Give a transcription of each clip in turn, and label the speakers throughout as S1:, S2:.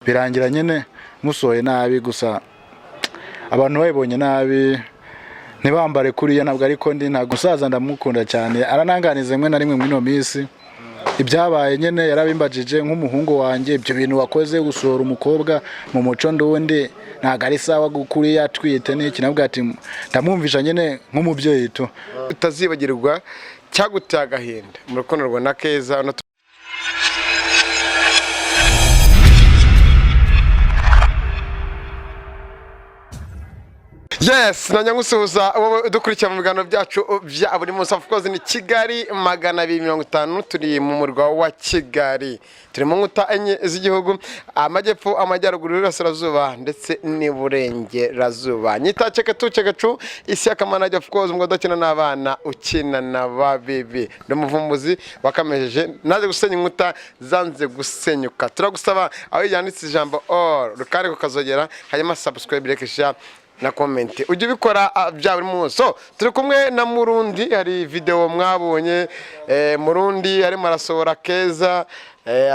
S1: birangira nyene musoye nabi gusa abantu bayibonye nabi ntibambare kuriya ntabwo ariko ndi nta gusaza ndamukunda cyane arananganize mwe na rimwe mwino misi ibyabaye nyene yarabimbajije nk'umuhungu wanjye ibyo bintu wakoze gusora umukobwa mu muco ndundi ntago ari sawa gukuriya twite n'iki nabwo ati ndamwumvisha nyene nk'umubyeyi to
S2: utazibagirwa cyaguteye agahinda mu rukundo rwa na Keza Yes, nanya ngusuhuza wowe dukurikira mu biganiro byacu bya buri munsi of course ni Kigali 250 turi mu murwa wa Kigali turi mu nkuta enye z'igihugu amajyepfo amajyaruguru y'Iburasirazuba ndetse n'Iburengerazuba nyita cekatu isi yakamanaje of course ngo dakina n'abana ukina n'ababibi n'umuvumbuzi wakamejeje naze gusenya inkuta zanze gusenyuka turagusaba aho yanditse ijambo all rukare kukazogera hanyuma subscribe rekesha na comment ujye bikora bya buri munsi. So turi kumwe na Murundi, hari video mwabonye Murundi ari marasohora Keza,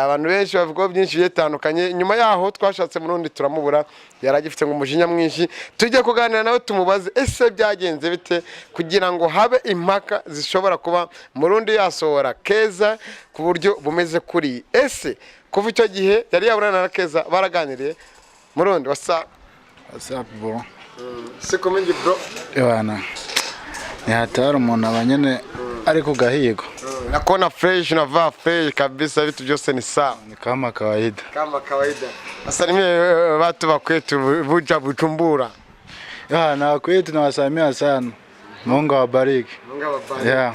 S2: abantu benshi bavuga byinshi bitandukanye. Nyuma yaho twashatse Murundi turamubura, yaragifite ngo umujinya mwinshi, tujye kuganira nawe tumubaze ese byagenze bite kugira ngo habe impaka zishobora kuba Murundi yasohora Keza ku buryo bumeze kuri ese kuva icyo gihe yari yaburana na Keza baraganiriye. Murundi what's
S1: up bro?
S2: Sikomenje bro.
S1: Yana. Ni hatari umuntu abanyene ari ku gahigo.
S2: Nakona fresh na va fresh kabisa vitu byose ni sawa.
S1: Ni kama kawaida.
S2: Kama kawaida. Asalimie watu wa kwetu Buja Bujumbura.
S1: Na kwetu nawasalimia sana. Mungu awabariki.
S2: Mungu awabariki.
S1: Yeah.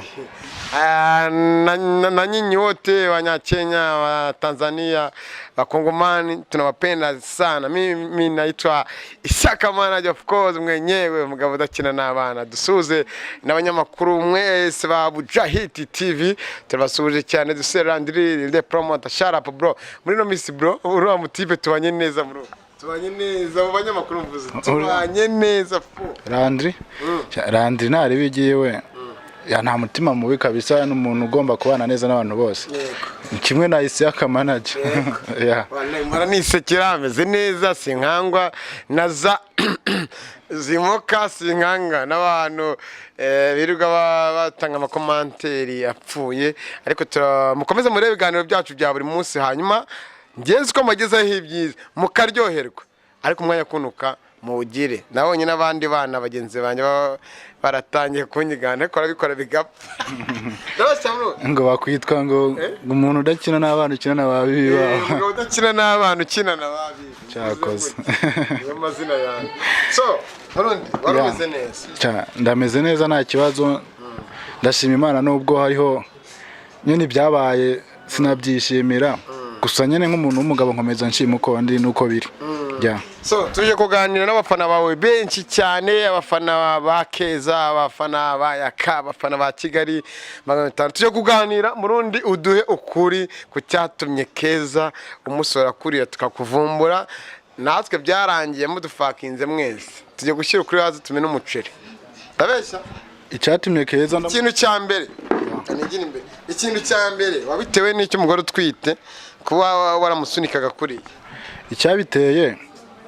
S2: Na nyinyi wote Wanyakenya, wa Tanzania, Wakongomani tunawapenda sana. Mimi naitwa Isaka Manager of course mwenyewe mugabo dakina n'abana. Dusuze n'abanyamakuru mwese ba Bujahiti TV turabasuje cyane duserandiri the promoter shut up bro. Muri no miss bro uri amutipe tubanye neza bro. Tubanye neza mu banyamakuru mvuze. Tubanye neza fu.
S1: Randri ntari bigiyewe. Ya nta mutima mubi kabisa n'umuntu ugomba kubana neza n'abantu bose. Kimwe na Isaka Manager. Yeah.
S2: Mara nisekera ameze neza sinkangwa naza zimoka sinkanga n'abantu biruga batanga amakomanteri apfuye ariko mukomeze murebe ibiganiro byacu bya buri munsi hanyuma ngenzi ko magezeho ibyiza mukaryoherwa ariko umwanya kunuka muwugire. Nabonye n'abandi bana bagenzi banje baratangiye kunyigana ariko arabikora bigapfa.
S1: Ngo bakwitwa ngo umuntu udakina n'abana ukina n'ababibi babo.
S2: Ngo udakina n'abana ukina n'ababibi.
S1: Cyakoze.
S2: Niyo mazina yanjye. So Murundi warumeze neza.
S1: Ndameze neza nta kibazo. Ndashima Imana nubwo hariho nyine byabaye sinabyishimira. Gusa nyine nk'umuntu w'umugabo nkomeza nshima uko ndi nuko biri. Yeah.
S2: So tuje kuganira n'abafana bawe benshi cyane, abafana ba Keza, abafana ba Yaka, abafana ba Kigali 500. Tuje kuganira Murundi uduhe ukuri ku cyatumye Keza umusora kuriya tukakuvumbura natwe byarangiye mudufakinze mwese. Tuje gushyira kuri hazi tume n'umuceri. Tabeshya
S1: icyatumye Keza
S2: ikintu cya mbere. Kanigina imbere. Ikintu cya mbere wabitewe n'icyo umugore utwite kuba waramusunikaga kuriya.
S1: Icyabiteye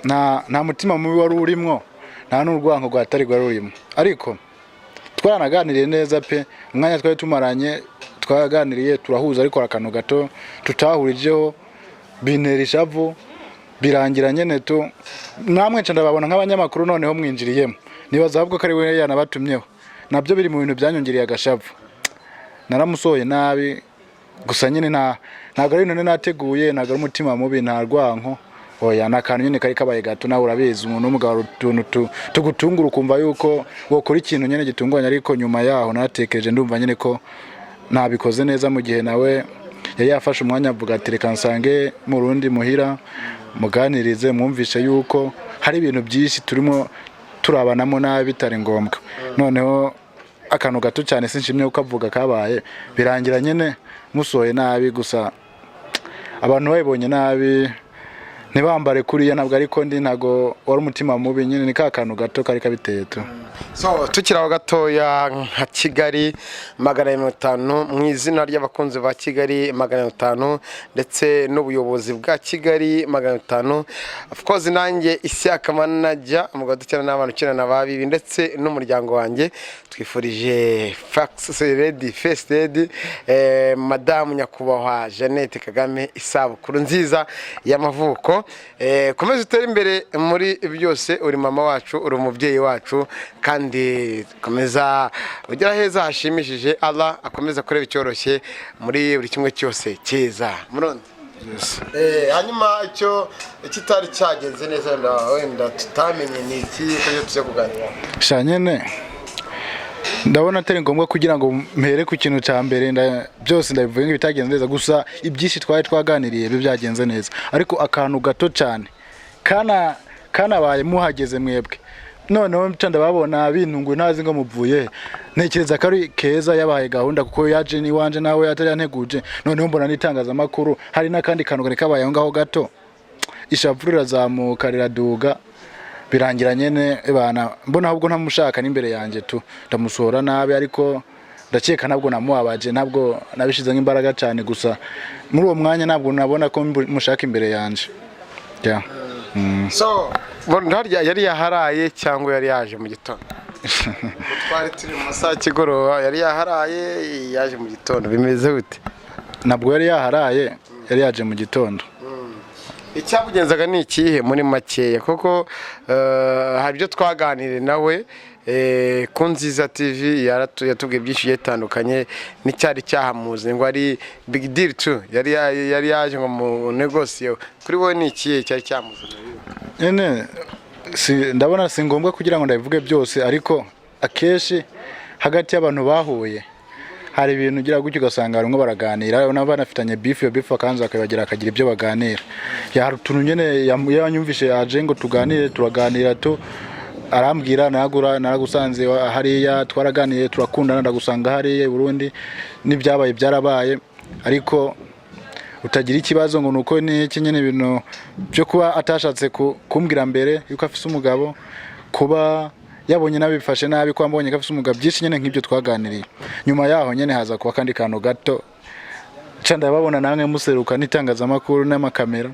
S1: nta mutima mubi wari urimo nta n'urwango rwatari rwari urimo ariko twaranaganiriye neza pe umwanya twari tumaranye twaganiriye turahuza ariko akantu gato tutahurijeho bintera ishavu birangira nyene to namwe nca ndababona nk'abanyamakuru noneho mwinjiriyemo nibaza ahubwo ko ari we yanabatumyeho nabyo biri mu bintu byanyongereye agashavu naramusoye nabi gusa nyine ntago ari none nateguye ntago ari umutima mubi nta rwanko oya nakantu nyine kari kabaye gato nawe urabizi umuntu umugabo tugutungura ukumva yuko wokora ikintu nyene gitunganya ariko nyuma yaho natekereje ndumva nyine ko nabikoze neza mu gihe nawe yari yafashe umwanya avuga ati reka nsange Murundi muhira muganirize mwumvishe yuko hari ibintu byinshi turimo turabanamo nabi bitari ngombwa noneho akantu gato cyane sinshimye uko avuga kabaye birangira nyene musoye nabi gusa abantu bayibonye nabi ntibambare kuriya ntabwo ariko ndi ntago wari umutima mubi nyine ni ka kantu gato kari kabiteye tu.
S2: So tukiraho gatoya nka Kigali 500 mu izina ry'abakunzi ba Kigali 500 ndetse n'ubuyobozi bwa Kigali 500 of course nanjye Ishyaka manager umugabo dukina n'abantu 92 ndetse n'umuryango wanjye twifurije fax ready first ready madame nyakubahwa Jeannette Kagame isabukuru nziza y'amavuko. Komeza utere imbere muri byose, uri mama wacu, uri umubyeyi wacu, kandi komeza ugira heza hashimishije. Allah akomeza kureba icyoroshye muri buri kimwe cyose cyiza muronde. Hanyuma icyo kitari cyagenze neza wenda tutamenye ni iki cyo tuze kuganira
S1: shanyene. Ndabona atari ngombwa kugira ngo mpere ku kintu cya mbere byose ndabivuga ngo bitagenze neza, gusa ibyishi twaganiriye byagenze neza, ariko akantu gato cyane kanabaye muhageze mwebwe noneho ncanda babona bintungu ntazi ngo muvuye ntekereza ko ari keza yabaye gahunda kuko yaje ni wanje nawe atari yanteguje, noneho mbona nitangazamakuru hari nakandi kantu kare kabaye ngaho gato ishapfurira zamuka riraduga birangira nyene bana mbona ahubwo ntamushaka n'imbere yanje tu ndamusora nabi, ariko ndakeka nabwo namuwabaje nabwo nabishize nk'imbaraga cyane, gusa muri uwo mwanya nabwo nabona ko mushaka imbere yanje.
S2: So ndarya yari yaharaye cyangwa yari yaje mu gitondo? Twari turi mu masaha kigoroba, yari yaharaye yaje mu gitondo, bimeze gute?
S1: Nabwo yari yaharaye, yari yaje mu gitondo.
S2: Icyabugenzaga ni ikihe muri makeya koko? Hari byo twaganiriye nawe ku Nziza TV yatubwiye byinshi bitandukanye, n'icyari cyahamuze ngo ari big deal too, yari yaje ngo mu negotiate. Kuri wowe ni ikihe cyari cyamuze?
S1: Ndabona si ngombwa kugira ngo ndabivuge byose, ariko akeshi hagati y'abantu bahuye hari ibintu ugira gutyo ugasanga barimo baraganira n'abanafitanye beef akanza akabagira akagira ibyo baganira. Hari utuntu nyene yanyumvishe aje ngo tuganire, turaganira to arambwira naragusanze hariya twaraganiye turakundana, ndagusanga hariya Burundi n'ibyabaye byarabaye, ariko utagira ikibazo ngo nuko ni iki nyene ibintu byo kuba atashatse kumbwira mbere yuko afise umugabo, kuba yabonye nabifashe nabi ko ambonye gafise umugabo, byinshi nyene nk'ibyo twaganiriye. Nyuma yaho nyene haza kuba kandi kantu gato canda babona namwe museruka n'itangazamakuru n'amakamera,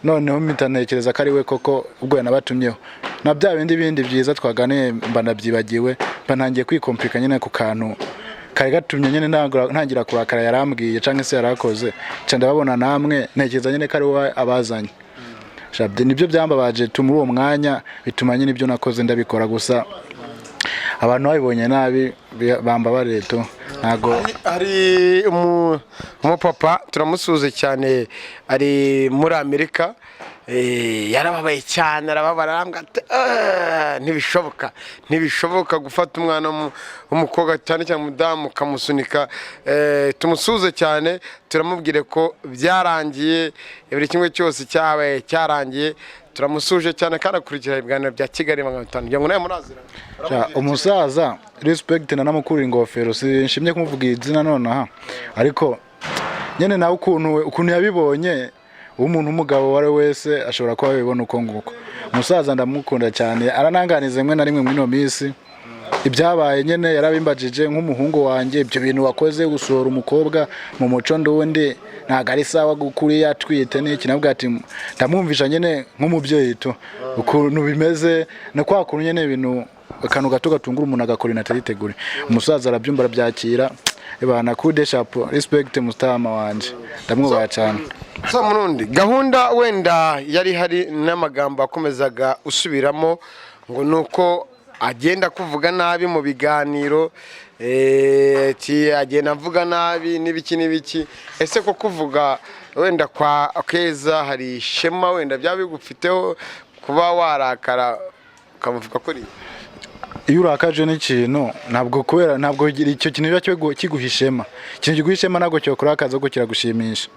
S1: noneho mpitanekereza ko ari we koko ubwo yanabatumyeho na bya bindi byiza twaganiye mba nabyibagiwe, mba ntangiye kwikomplika nyene ku kantu kari gatumye nyene ntangira kurakara yarambwiye canke se yarakoze, canda babona namwe ntekereza nyene ko ari we abazanye. Shabde nibyo byambabaje muri uwo mwanya, bituma nyine ibyo nakoze ndabikora, gusa abantu babibonye nabi bamba bareto nago.
S2: Hari umupapa turamusuze cyane ari muri Amerika, yarababaye cyane, arababara ntibishoboka gufata umwana w'umukobwa cyane cyane umudamu kamusunika. Tumusuze cyane, turamubwire ko byarangiye, buri kimwe cyose cyabaye cyarangiye. Turamusuje cyane kandi akurikira ibiganiro bya Kigali 500 ngira ngo nawe murazira.
S1: Umusaza respect na namukuru ingofero, sinshimye kumuvuga izina nonaha, ariko nyene nawe ukuntu yabibonye umuntu umugabo wari wese ashobora kuba bibona uko nguko. Umusaza ndamukunda cyane, arananganize mwe na rimwe muri no minsi ibyabaye nyene yarabimbajije nk'umuhungu wanjye, ibyo bintu wakoze gusora umukobwa mu muco ndundi ntago ari sawa gukuri yatwite n'iki, nabwo ati ndamwumvisha nyene nk'umubyeyi to ukuntu bimeze na kwa kuntu nyene ibintu akantu gato gatungura umuntu agakora inataritegure. Umusaza arabyumva arabyakira, ebana kude chapeau, respect mustama wanje, ndamwubaha cyane.
S2: So murundi gahunda wenda yari hari n'amagambo akomezaga usubiramo ngo nuko agenda kuvuga nabi mu biganiro, agenda avuga nabi n'ibiki. Ese ko kuvuga wenda kwa Keza hari shema wenda byabigufiteho kuba warakara ukamuvuga kuri
S1: iyo urakaje n'ikintu ntabwo icyo kintu cyo kiguhishema, ikintu kiguhishema ntabwo cyo kurakaza ko kiragushimisha.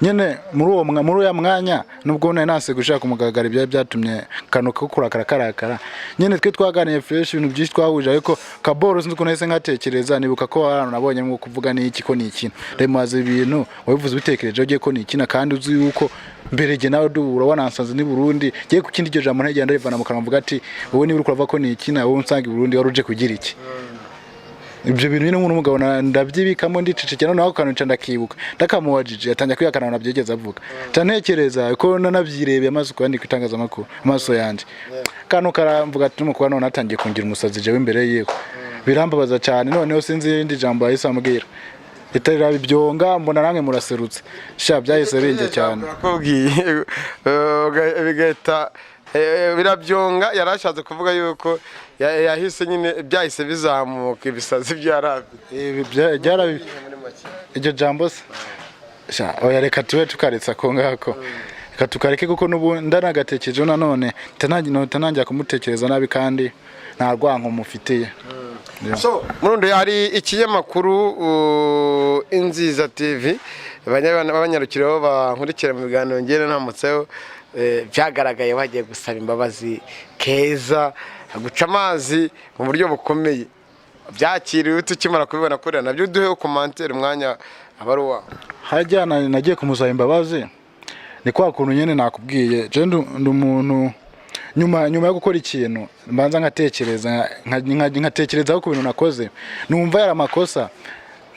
S1: nyine muri uya mwanya nubwo nari nase gushaka umugaragaro byari byatumye kanuka ko kurakara karakara nyine twe twaganiye fresh ibintu byinshi twahuje ariko kaboro sinzi ko nahise nkatekereza nibuka ko hano nabonye ngo kuvuga n'iki ko ni ikintu remaze ibintu wabivuze ubitekereje ugiye ko ni ikina kandi uzi yuko mbere je nawe duhura wanansanze ni Burundi giye ku kindi jambo ntagenda rivana mu kanwa mvuga ati wowe niba uri kurava ko ni ikina wowe unsanga i Burundi waruje kugira iki ibyo bintu nyine nk'umugabo ndabyibikamo ndicecekera naho kantu ndakibuka ndakamuwajije atangira kwiyakana nabyegeza avuga ntekereza ko nanabyirebeye amaso kandi kwitangazamakuru amaso yanje kano karamvuga ati n'umukobwa none atangiye kungira umusazi jewe imbere yewe birambabaza cyane noneho sinzi irindi jambo yahise ambwira itarira bibyonga mbona namwe muraserutse sha byahise binge cyane
S2: nakubwiye bigahita birabyonga yarashatse kuvuga yuko yahise nyine byahise bizamuka ibisazi byarabi iryo jambo se sha oya reka tuwe tukaretsa ko ngako reka tukareke kuko ndanagatekereje nanone tanangira kumutekereza nabi kandi nta rwanko mufitiye. So murundo hari ikinyamakuru Inziza TV abanyarukiro bankurikira mu biganiro ngene ntamutseho byagaragaye bagiye gusaba imbabazi Keza guca amazi mu buryo bukomeye byakiriwe tukimara kubibona kuri nabyo duhe commentaire umwanya abaruwa
S1: hajyana nagiye kumusaba imbabazi ni kwa kuntu nyene nakubwiye je ndumuntu nyuma yo gukora ikintu mbanza nkatekereza ko ibintu nakoze numva yara makosa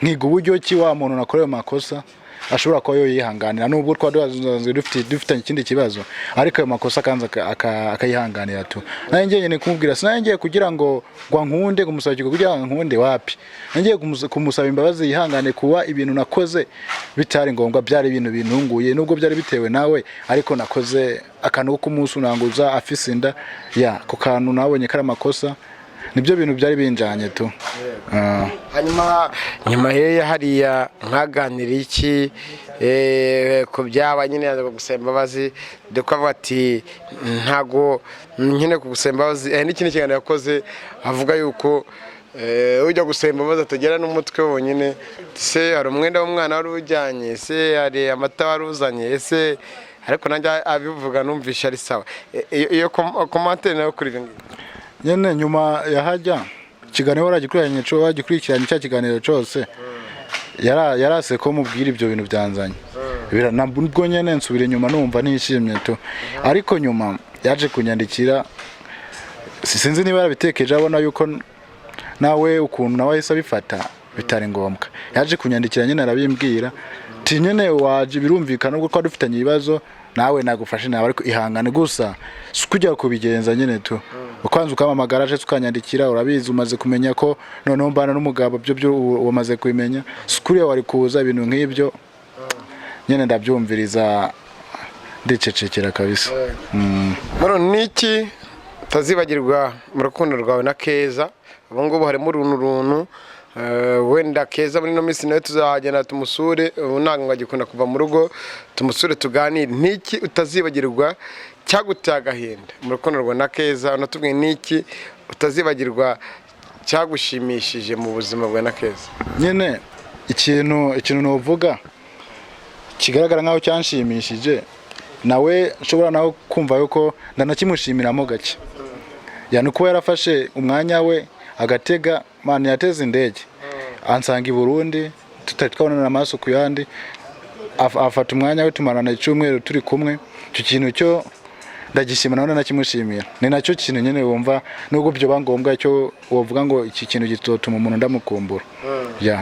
S1: nkiga uburyo ki wa muntu nakorewe makosa ashobora kuba yihanganira nubwo twaduzanzwe dufitanye ikindi kibazo ariko ayo makosa kanza akayihanganira tu nanjye nyene kumubwira sinangiye kugira ngo nkunde kumusaba kugira ngo nkunde wapi nangiye kumusaba imbabazi yihangane kuba ibintu nakoze bitari ngombwa byari ibintu bintunguye nubwo byari bitewe nawe ariko nakoze akantu ko umunsi unanguza afisinda ku kantu nabonye kara makosa nibyo bintu byari binjanye tu
S2: nyuma heya hariya nkaganira iki ko byaba nyine yaza gusaba imbabazi dukwa ati ntago nyine kugusaba imbabazi n'ikindi kiganiro yakoze avuga yuko ujya gusaba imbabazi atagera n'umutwe wonyine se hari umwenda w'umwana wari ujyanye se hari amata wari uzanye ese ariko nanjye abivuga numvisha ari sawa iyo commentaire nayo kuri ibi
S1: nyene nyuma yahajya kiganiro wagikurikiranye cya kiganiro cyose yarase ko mubwira ibyo bintu byanzanye nabwo nyene nsubire nyuma numva nishimye to ariko nyuma yaje kunyandikira sinzi niba yarabitekeje abona yuko nawe ukuntu nawe yisa bifata bitari ngombwa yaje kunyandikira nyene arabimbwira ti nyene waje birumvikana ubwo kwa dufitanye ibibazo nawe nagufashe nawe ariko ihangane gusa kujya kubigenza nyene to ukwanza ukamamagara aje tukanyandikira urabizi umaze kumenya ko noneho mbana n'umugabo byo wamaze kubimenya sukuriya wari kuza ibintu nk'ibyo nyene ndabyumviriza ndicecekera kabisa.
S2: Muro niki utazibagirwa mu rukundo rwawe na Keza ubu ngubu harimo uruntu wenda Keza muri no minsi nayo tuzahagenda tumusure unanga agikunda kuva mu rugo tumusure tuganire niki utazibagirwa cyaguteye agahinda mu rukundo rwa na Keza unatubwiye niki utazibagirwa cyagushimishije mu buzima bwa na Keza
S1: nyene ikintu novuga kigaragara nkaho cyanshimishije nawe nshobora nawe kumva yuko ndanakimushimiramo gake yani kuba yarafashe umwanya we agatega mani yateze indege ansanga i Burundi tutari twabonana amaso ku yandi afata umwanya we tumarana icyumweru turi kumwe icyo kintu cyo ndagishimira none nakimushimira ni nacyo kintu nyene wumva nubwo byo bangombwa cyo wovuga ngo iki kintu gitotuma umuntu ndamukumbura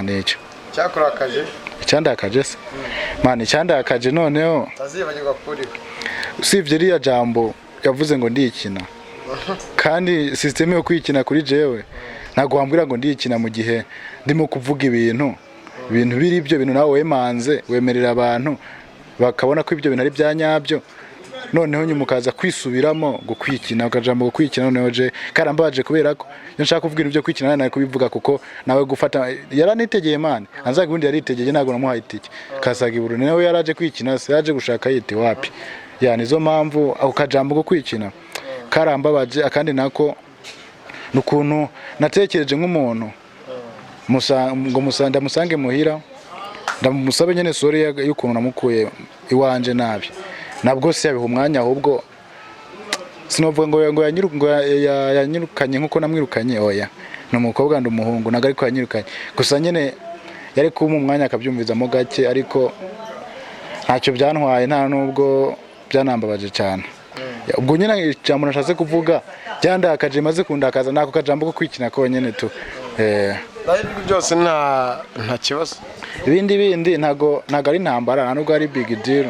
S1: nicyo
S2: cyakurakaje
S1: icyandakaje se mani icyandakaje noneho
S2: tazibagirwa kuri
S1: usibye riya jambo yavuze ngo ndikina kandi system yo kwikina kuri jewe nagwambwira ngo ndikina mu gihe ndimo kuvuga ibintu biri ibyo bintu nawe wemanze wemerera abantu bakabona ko ibyo bintu ari byanyabyo noneho nyumukaza kwisubiramo gukwikina akajambo gukwikina noneho je karambaje kubera ko nshaka kuvuga ibyo kwikina nawe kubivuga kuko nawe gufata yaranitegeye man anzaga ubundi yaritegeye nago namuhaye itike kasaga iburu nawe yaraje kwikina se yaje gushaka yite wapi yani zo mpamvu ako kajambo gukwikina karambabaje akandi nako nukuntu natekereje nk'umuntu ngo musange muhira ndamusabe nyene sorry y'ukuntu namukuye iwanje nabi nabwo se yabiha umwanya ahubwo sinovuga ngo yanyirukanye nkuko namwirukanye oya n'umukobwa ndumuhungu naga ariko yanyirukanye gusa nyene yari kuma umwanya akabyumvizamo gake ariko ntacyo byantwaye nta nubwo byanambabaje cyane ubwo nyine ijambo nashatse kuvuga byandakaje maze kundakaza nako kajambo ko kwikina ko nyene tu
S2: byose nta kibazo
S1: ibindi ntago ari intambara nubwo ari big deal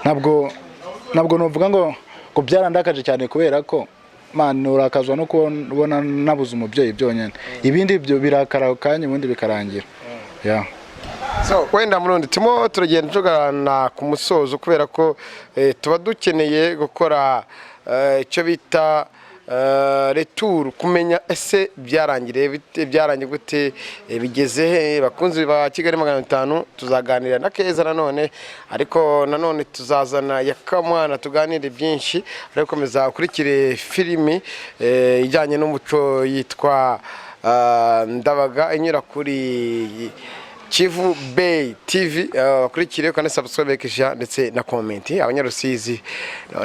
S1: ntabwo novuga ngo byarandakaje cyane kubera ko man urakazwa no kubona nabuze umubyeyi byonyene ibindi byo birakara kanye ubundi bikarangira
S2: so wenda murundi timo turagenda tugana ku musozo kubera ko tuba dukeneye gukora icyo bita retour kumenya ese byarangiye gute bigeze he bakunzi ba Kigali 500 tuzaganira na Keza nanone ariko nanone tuzazana yakamwana tuganire byinshi ariko komeza ukurikire filimi ijyanye n'umuco yitwa Ndabaga inyura kuri Kivu Bay TV akurikire kandi subscribe kisha ndetse na comment abanyarusizi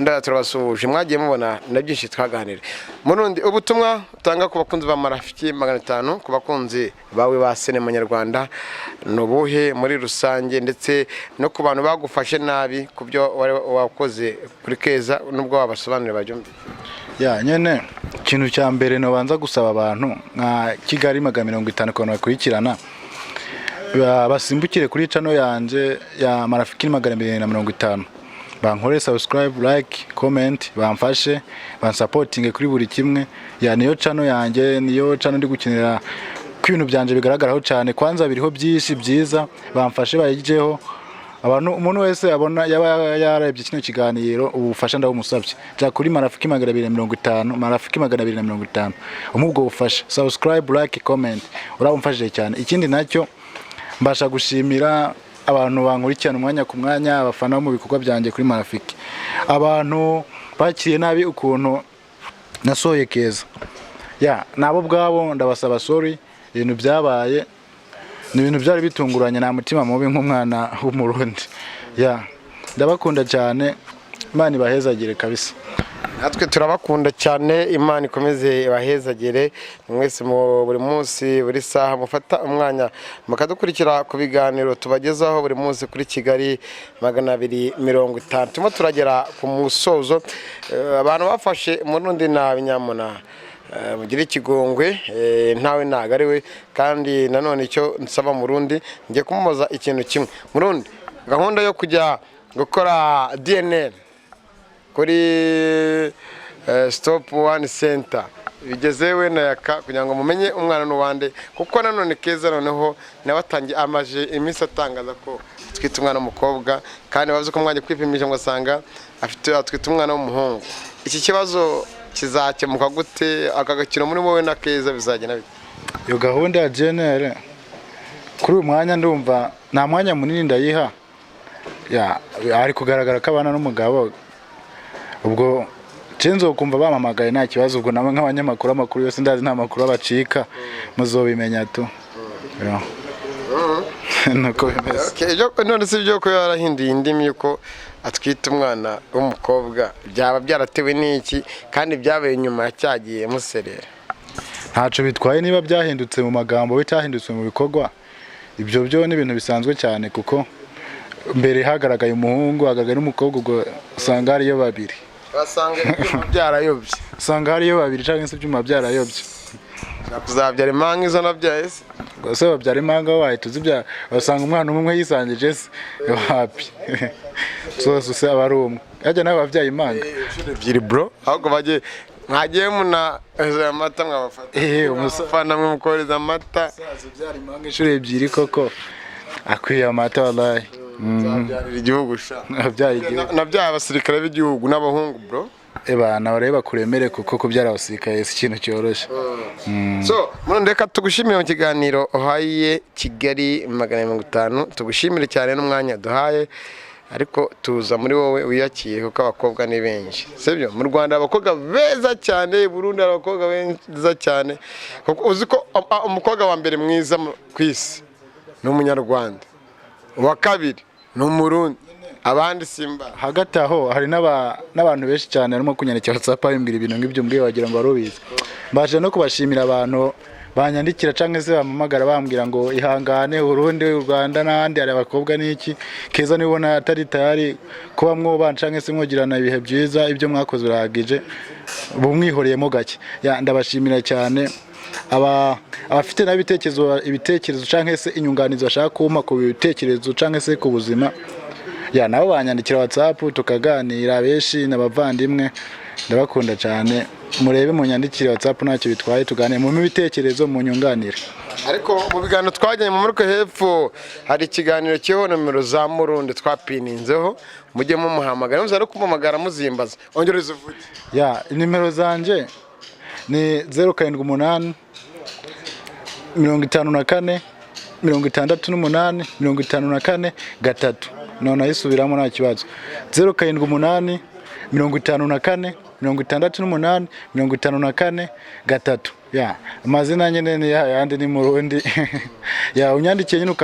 S2: ndara turabasuje mwagiye mubona na byinshi twaganira murundi ubutumwa utanga ku bakunzi ba Marafiki 500 ku bakunzi bawe ba sinema nyarwanda nubuhe muri rusange ndetse no ku bantu bagufashe nabi kubyo wakoze kuri Keza nubwo wabasobanurira babyumve
S1: nyene ikintu cya mbere no banza gusaba abantu nka Kigali 550 kono bakurikirana basimbukire kuri channel yanje ya Marafiki 250 bankore subscribe like comment bamfashe bansupporting kuri buri kimwe niyo channel yanje niyo channel ndi gukinira ku bintu byanje bigaragaraho cyane kwanza biriho byinshi byiza bamfashe bayijeho abantu umuntu wese abona yaba yarebye kino kiganiro ubufasha ndabumusabye ja kuri Marafiki 250 Marafiki 250 umubwo bufasha subscribe like comment urabumfashije cyane ikindi nacyo mbasha gushimira abantu bankurikirana umwanya ku mwanya abafana mu bikorwa byanjye kuri Marafiki abantu bakiriye nabi ukuntu nasoye Keza nabo bwabo ndabasaba sorry ibintu byabaye ni ibintu byari bitunguranye nta mutima mubi nk'umwana w'umurundi ndabakunda cyane Imana ibahezagire kabisa
S2: natwe turabakunda cyane Imana ikomeze ibahezagire mwese mu buri munsi buri saha mufata umwanya mukadukurikira ku biganiro tubagezaho buri munsi kuri Kigali 250 tumo turagera ku musozo abantu bafashe murundi na binyamuna mugira ikigongwe ntawe nagariwe kandi nanone icyo nsaba murundi ngiye kumumoza ikintu kimwe murundi gahunda yo kujya gukora DNA kuri Stop One Center bigezewe na yaka kugira ngo mumenye umwana n'uwande kuko nanone Keza noneho nabatangiye amaje iminsi atangaza ko twita umwana w'umukobwa kandi bavuze ko mwajye kwipimisha ngo asanga twita umwana w'umuhungu iki kibazo kizakemuka gute akagakino muri wowe na Keza bizagena bite
S1: yo gahunda ya general kuri uyu mwanya ndumva nta mwanya munini ndayiha ari kugaragara ko abana n'umugabo ubwo cenzo kumva bamamagaye nta kibazo ubwo namwe nk'abanyamakuru amakuru yose ndazi nta makuru abacika muzobimenya tu nuko bimeze
S2: none si byo ko yarahinduye indimi yuko atwita umwana w'umukobwa byaba byaratewe n'iki kandi byabaye nyuma ya cyagiye muserera
S1: ntaco bitwaye niba byahindutse mu magambo we cyahindutse mu bikorwa ibyo byo ni ibintu bisanzwe cyane kuko mbere hagaragaye umuhungu hagaragaye n'umukobwa ubwo usanga hariyo babiri
S2: basanga ibyuma byarayobye
S1: usanga hariyo babiri cyangwa se ibyuma byarayobye
S2: kuzabyara impanga izo nabyaye se
S1: gose babyara impanga waye tuzibya basanga umwana umwe yisangije se happy so aba ari umwe yajya nawe bavyaye impanga
S2: ebyiri bro ahubwo bagiye mwagiye muna amata mwabafata umufana mwe mukoreza amata
S1: byari impanga inshuro ebyiri koko akwiye amata wallahi
S2: zabyarira igihugu sha
S1: nabyaye
S2: abasirikare b'igihugu n'abahungu bro
S1: bana bareba kuremere kuko kubyara abasirikare si ikintu cyoroshe
S2: so murondeka tugushimire mu kiganiro ohaye Kigali 250 tugushimire cyane n'umwanya duhaye ariko tuza muri wowe wiyakiye kuko abakobwa ni benshi sibyo mu Rwanda abakobwa beza cyane Burundi abakobwa beza cyane kuko uzi ko umukobwa wa mbere mwiza ku isi ni umunyarwanda uwa kabiri ni umurundi abandi simba.
S1: hagati aho hari n'abantu benshi cyane barimo kunyandikira WhatsApp bimbwira ibintu ngibyo mbwiye wagira ngo warubizi. Mbaje no kubashimira abantu banyandikira canke se bamamagara bambwira ngo ihangane Burundi u Rwanda n'ahandi hari abakobwa n'iki Keza nibona atari tayari kuba mwobana canke se mwogirana ibihe byiza ibyo mwakoze urahagije bumwihoreyemo gake. Ndabashimira cyane abafite ibitekerezo canke se inyunganizo bashaka kuma ku bitekerezo canke se ku buzima nabo banyandikira WhatsApp tukaganira benshi n'abavandimwe. Ndabakunda cyane murebe mu nyandikire WhatsApp ntacyo bitwaye tuganire mu bitekerezo mu nyunganire.
S2: Ariko mu biganiro twajyanye mu muriko hepfo hari ikiganiro cyeho nomero za Murundi twapininzeho mujye mu muhamagara muza no kumamagara muzimbaza ongereza uvuge.
S1: Nimero zanje ni 078 54 68 54 gatatu. None ayisubiramo nta kibazo 078 54 68 54 gatatu. Amazina nyene ni yandi ni Murundi. Unyandikiye nyine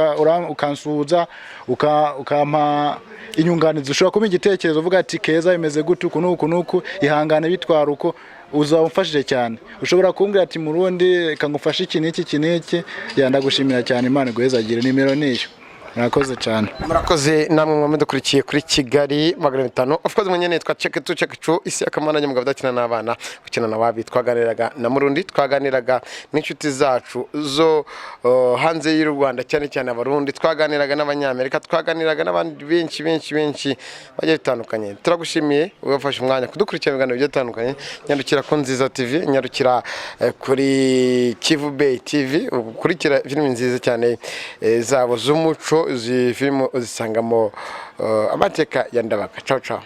S1: ukansuhuza ukampa inyunganizo ushobora kuma igitekerezo uvuga ati Keza imeze gute kunuku ihangane bitwara uko uzamfashije cyane. Ushobora kumbwira ati Murundi kangufasha iki n'iki ndagushimira cyane Imana guhezagire. Nimero niyo. Murakoze cyane.
S2: Murakoze namwe mwame dukurikiye kuri Kigali Magana 5. Of course mwenye nitwa Chekecu isi akamana mugabo dakina n'abana ukina na wabi twaganiraga na Murundi twaganiraga n'inshuti zacu zo hanze y'u Rwanda cyane cyane abarundi twaganiraga n'abanyamerika twaganiraga n'abandi benshi bagiye bitandukanye. Turagushimiye ugafasha umwanya kudukurikira ibiganiro bitandukanye. Nyandukira ko Nziza TV, nyandukira kuri Kivu Bay TV ukurikira filimi nziza cyane zabo z'umuco zi filmu uzisangamo amateka ya Ndabaka. Ciao ciao.